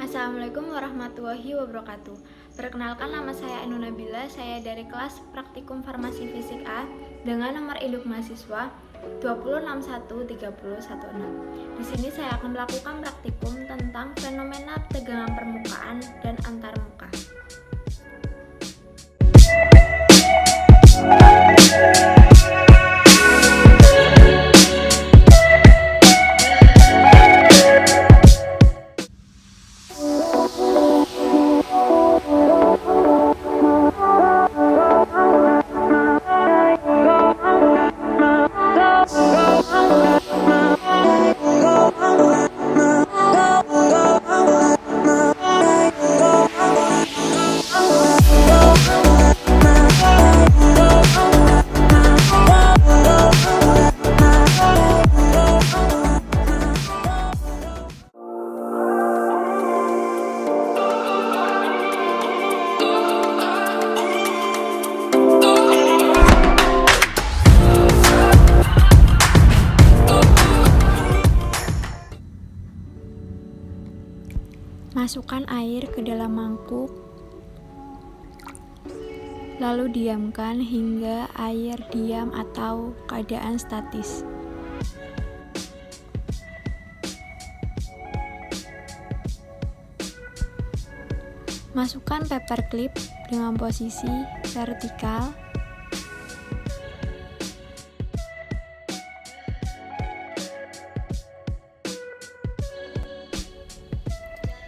Assalamualaikum warahmatullahi wabarakatuh. Perkenalkan, nama saya Ainun Nabila. Saya dari kelas Praktikum Farmasi Fisik A dengan nomor induk mahasiswa 206130116. Di sini saya akan melakukan praktikum tentang fenomena tegangan permukaan dan antarmuka. Masukkan air ke dalam mangkuk, lalu diamkan hingga air diam atau keadaan statis. Masukkan paperclip dengan posisi vertikal.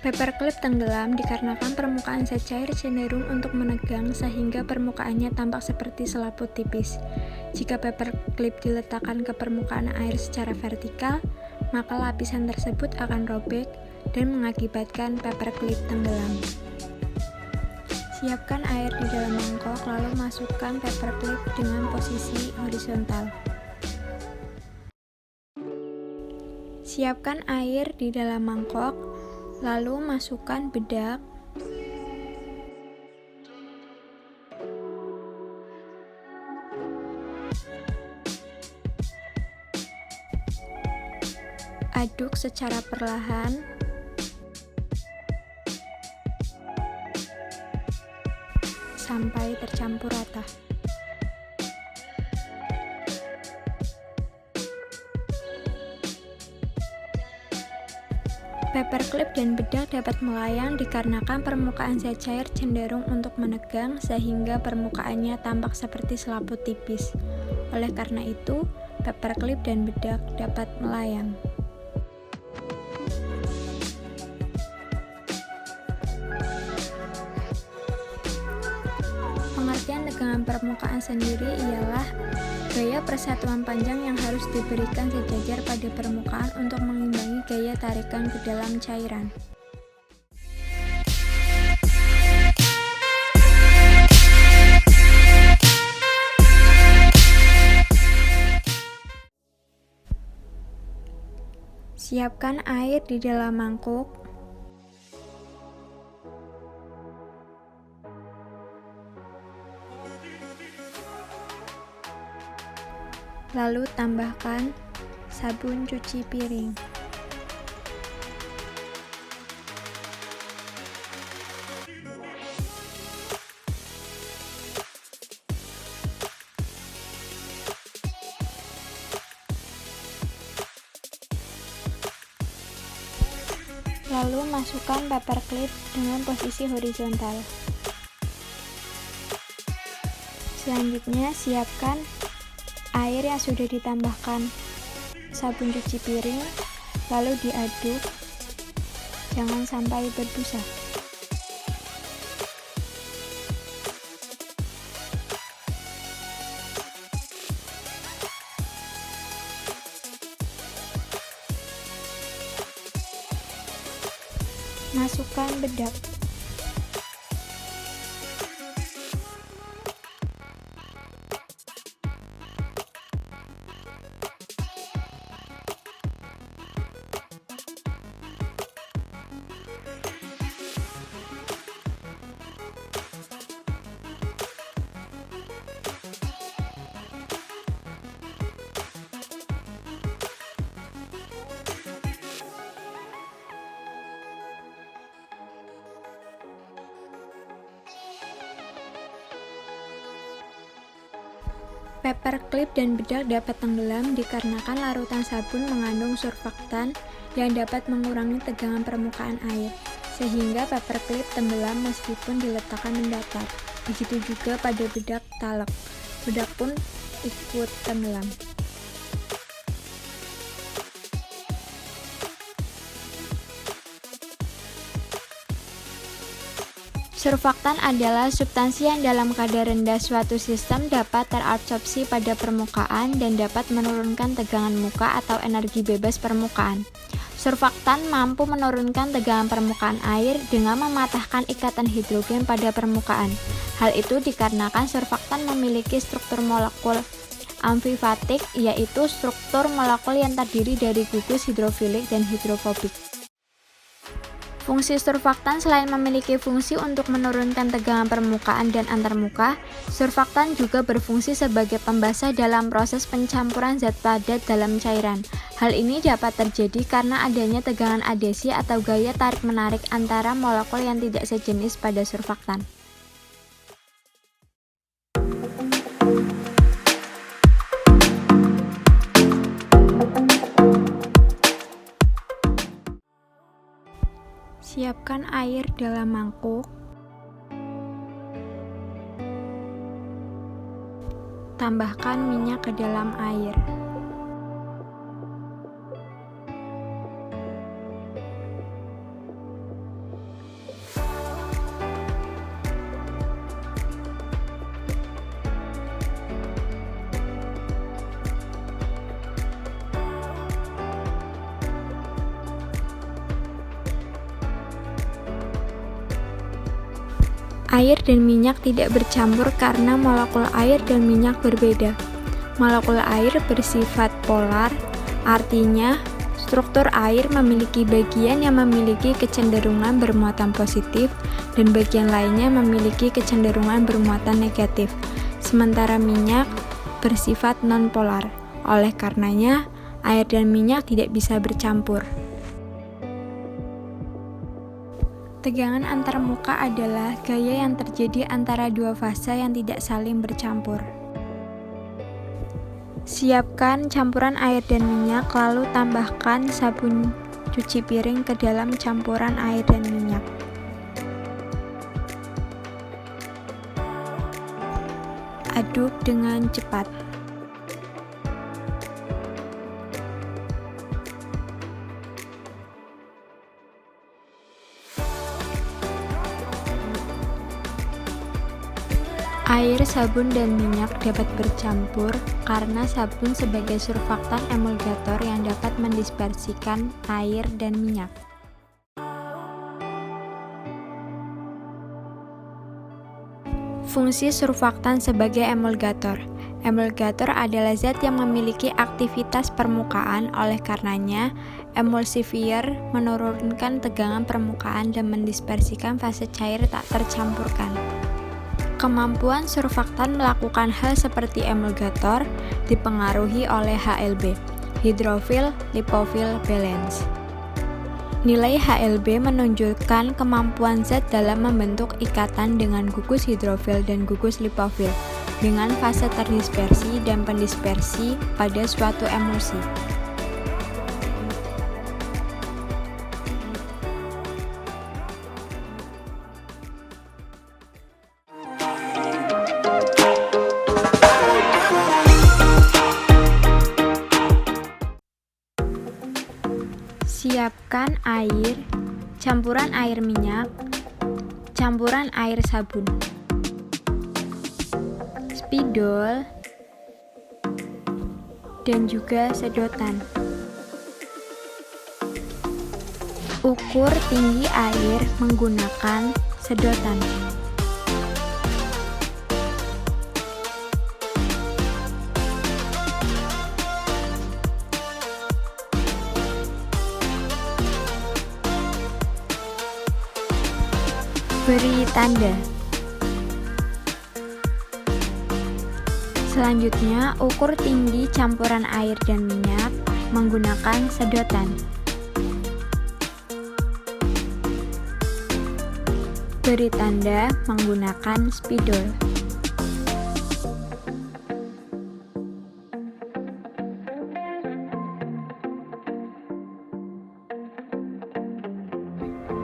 Paperclip tenggelam dikarenakan permukaan zat cair cenderung untuk menegang sehingga permukaannya tampak seperti selaput tipis. Jika paperclip diletakkan ke permukaan air secara vertikal, maka lapisan tersebut akan robek dan mengakibatkan paperclip tenggelam. Siapkan air di dalam mangkok, lalu masukkan paperclip dengan posisi horizontal. Siapkan air di dalam mangkok, lalu masukkan bedak, aduk secara perlahan sampai tercampur rata. Paperclip dan bedak dapat melayang dikarenakan permukaan zat cair cenderung untuk menegang sehingga permukaannya tampak seperti selaput tipis. Oleh karena itu, paperclip dan bedak dapat melayang. Pengertian tegangan permukaan sendiri ialah gaya persatuan panjang yang harus diberikan sejajar pada permukaan untuk mengimbangi gaya tarikan ke dalam cairan. Siapkan air di dalam mangkuk, lalu tambahkan sabun cuci piring. Lalu masukkan paperclip dengan posisi horizontal. Selanjutnya siapkan air yang sudah ditambahkan sabun cuci piring, lalu diaduk, jangan sampai berbusa. Masukkan bedak. Paperclip dan bedak dapat tenggelam dikarenakan larutan sabun mengandung surfaktan yang dapat mengurangi tegangan permukaan air, sehingga paperclip tenggelam meskipun diletakkan mendatar. Begitu juga pada bedak talek, bedak pun ikut tenggelam. Surfaktan adalah substansi yang dalam kadar rendah suatu sistem dapat terabsorpsi pada permukaan dan dapat menurunkan tegangan muka atau energi bebas permukaan. Surfaktan mampu menurunkan tegangan permukaan air dengan mematahkan ikatan hidrogen pada permukaan. Hal itu dikarenakan surfaktan memiliki struktur molekul amfifatik, yaitu struktur molekul yang terdiri dari gugus hidrofilik dan hidrofobik. Fungsi surfaktan selain memiliki fungsi untuk menurunkan tegangan permukaan dan antarmuka, surfaktan juga berfungsi sebagai pembasah dalam proses pencampuran zat padat dalam cairan. Hal ini dapat terjadi karena adanya tegangan adhesi atau gaya tarik-menarik antara molekul yang tidak sejenis pada surfaktan. Siapkan air dalam mangkuk. Tambahkan minyak ke dalam air. Air dan minyak tidak bercampur karena molekul air dan minyak berbeda. Molekul air bersifat polar, artinya struktur air memiliki bagian yang memiliki kecenderungan bermuatan positif dan bagian lainnya memiliki kecenderungan bermuatan negatif. Sementara minyak bersifat non-polar. Oleh karenanya, air dan minyak tidak bisa bercampur. Tegangan antarmuka adalah gaya yang terjadi antara dua fasa yang tidak saling bercampur. Siapkan campuran air dan minyak, lalu tambahkan sabun cuci piring ke dalam campuran air dan minyak. Aduk dengan cepat. Air, sabun, dan minyak dapat bercampur karena sabun sebagai surfaktan emulgator yang dapat mendispersikan air dan minyak. Fungsi surfaktan sebagai emulgator. Emulgator adalah zat yang memiliki aktivitas permukaan, oleh karenanya emulsifier menurunkan tegangan permukaan dan mendispersikan fase cair tak tercampurkan. Kemampuan surfaktan melakukan hal seperti emulgator dipengaruhi oleh HLB, hydrophile lipophile balance. Nilai HLB menunjukkan kemampuan zat dalam membentuk ikatan dengan gugus hidrofil dan gugus lipofil dengan fase terdispersi dan pendispersi pada suatu emulsi. Siapkan air, campuran air minyak, campuran air sabun, spidol, dan juga sedotan. Ukur tinggi air menggunakan sedotan. Beri tanda. Selanjutnya, ukur tinggi campuran air dan minyak menggunakan sedotan. Beri tanda menggunakan spidol.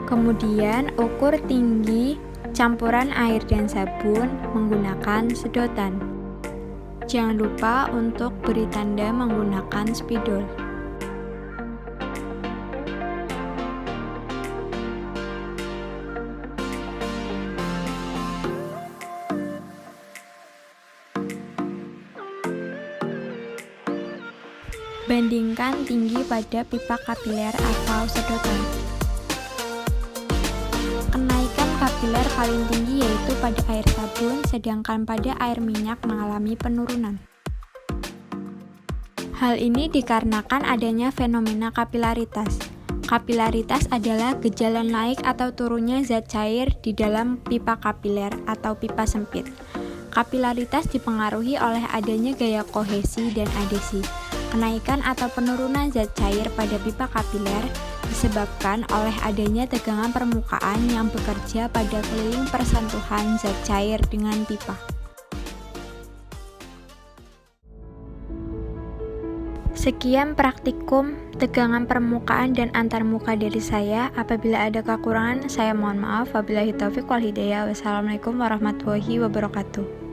Kemudian ukur tinggi campuran air dan sabun menggunakan sedotan. Jangan lupa untuk beri tanda menggunakan spidol. Bandingkan tinggi pada pipa kapiler atau sedotan. Kenaikan kapiler paling tinggi yaitu pada air sabun, sedangkan pada air minyak mengalami penurunan. Hal ini dikarenakan adanya fenomena kapilaritas. Kapilaritas adalah gejala naik atau turunnya zat cair di dalam pipa kapiler atau pipa sempit. Kapilaritas dipengaruhi oleh adanya gaya kohesi dan adhesi. Kenaikan atau penurunan zat cair pada pipa kapiler disebabkan oleh adanya tegangan permukaan yang bekerja pada keliling persentuhan zat cair dengan pipa. Sekian praktikum tegangan permukaan dan antarmuka dari saya. Apabila ada kekurangan, saya mohon maaf. Wabillahi taufiq wal hidayah. Wassalamualaikum warahmatullahi wabarakatuh.